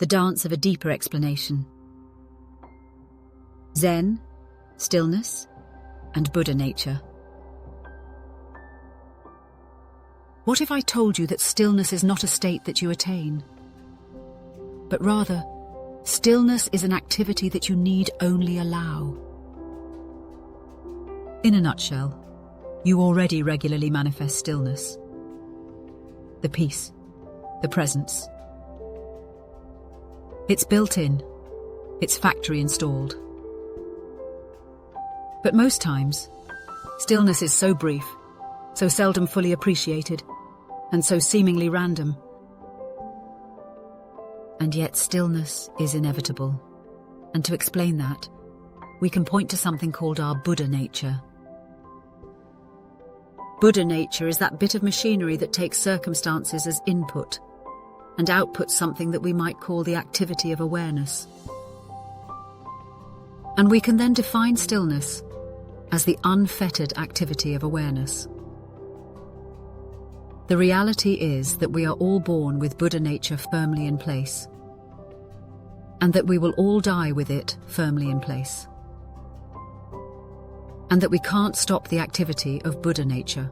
the dance of a deeper explanation. Zen, stillness, and Buddha nature. What if I told you that stillness is not a state that you attain, but rather, stillness is an activity that you need only allow? In a nutshell, you already regularly manifest stillness. The peace, the presence. It's built in, it's factory installed. But most times, stillness is so brief, so seldom fully appreciated, and so seemingly random. And yet stillness is inevitable. And to explain that, we can point to something called our Buddha nature. Buddha nature is that bit of machinery that takes circumstances as input and outputs something that we might call the activity of awareness. And we can then define stillness as the unfettered activity of awareness. The reality is that we are all born with Buddha nature firmly in place, and that we will all die with it firmly in place, and that we can't stop the activity of Buddha nature.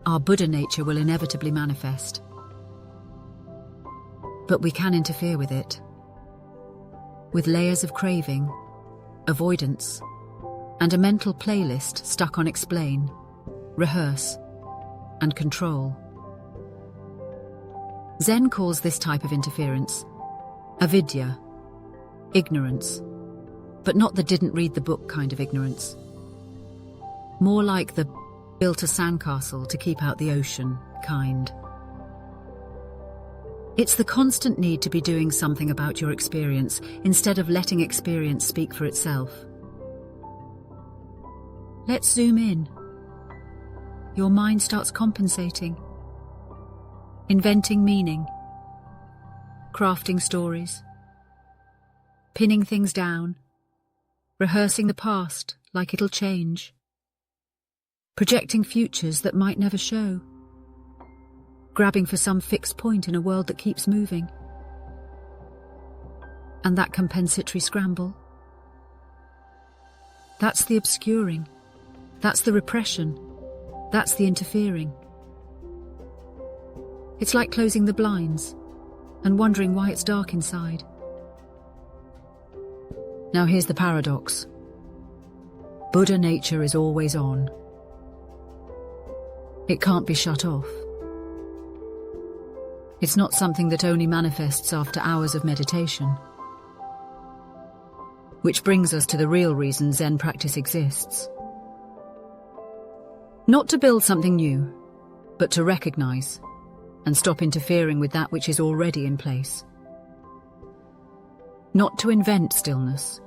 Our Buddha nature will inevitably manifest, but we can interfere with it, with layers of craving, avoidance, and a mental playlist stuck on explain, rehearse, and control. Zen calls this type of interference avidya, ignorance, but not the didn't read the book kind of ignorance. More like the built a sandcastle to keep out the ocean kind. It's the constant need to be doing something about your experience instead of letting experience speak for itself. Let's zoom in. Your mind starts compensating, inventing meaning, crafting stories, pinning things down, rehearsing the past like it'll change, projecting futures that might never show, grabbing for some fixed point in a world that keeps moving. And that compensatory scramble, that's the obscuring, that's the repression, that's the interfering. It's like closing the blinds and wondering why it's dark inside. Now here's the paradox. Buddha nature is always on. It can't be shut off. It's not something that only manifests after hours of meditation. Which brings us to the real reason Zen practice exists. Not to build something new, but to recognize and stop interfering with that which is already in place. Not to invent stillness,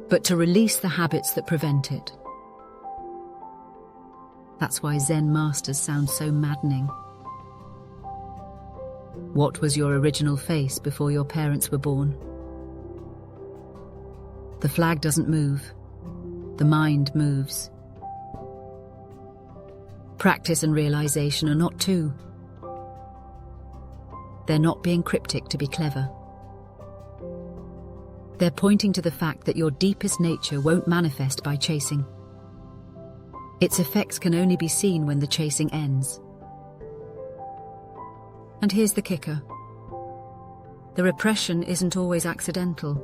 but to release the habits that prevent it. That's why Zen masters sound so maddening. What was your original face before your parents were born? The flag doesn't move. The mind moves. Practice and realization are not two. They're not being cryptic to be clever. They're pointing to the fact that your deepest nature won't manifest by chasing. Its effects can only be seen when the chasing ends. And here's the kicker. The repression isn't always accidental.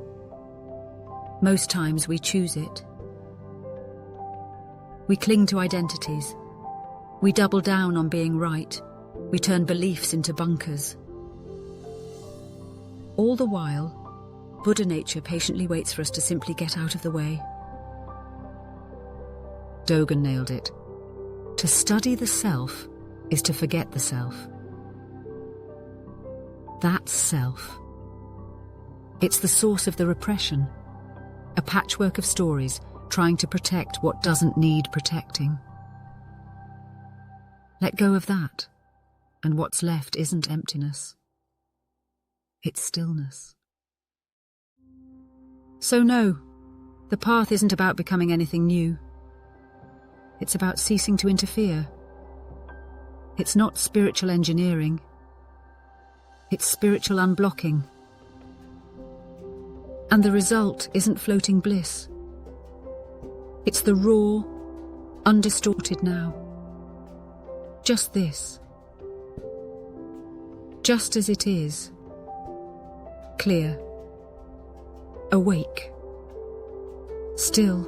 Most times we choose it. We cling to identities. We double down on being right. We turn beliefs into bunkers. All the while, Buddha nature patiently waits for us to simply get out of the way. Dogen nailed it. To study the self is to forget the self. That's self. It's the source of the repression, a patchwork of stories trying to protect what doesn't need protecting. Let go of that, and what's left isn't emptiness. It's stillness. So no, the path isn't about becoming anything new. It's about ceasing to interfere. It's not spiritual engineering. It's spiritual unblocking, And the result isn't floating bliss. It's the raw, undistorted now. Just this. Just as it is. Clear. Awake. Still.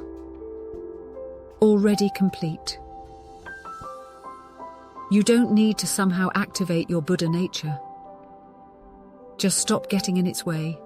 Already complete. You don't need to somehow activate your Buddha nature. Just stop getting in its way